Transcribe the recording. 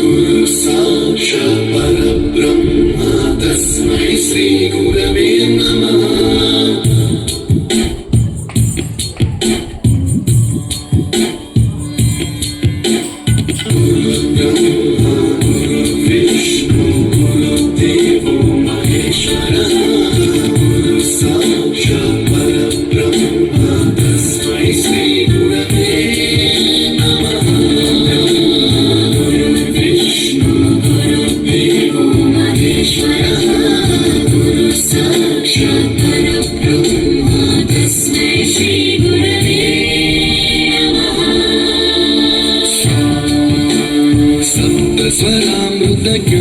गुरु साक्षात् परब्रह्म तस्मै श्री गुरवे नमः। गुरु ब्रह्मा गुरु विष्णु गुरुदेवो महेश्वरः गुरु साक्षात् परब्रह्म तस्मै श्री गुरवे नमः। गुरु विष्णु गुरुदेवो महेश्वरः गुरु साक्षात् परब्रह्म तस्मै श्री गुरवे नमः। सप्तस्वरामृतज्ञ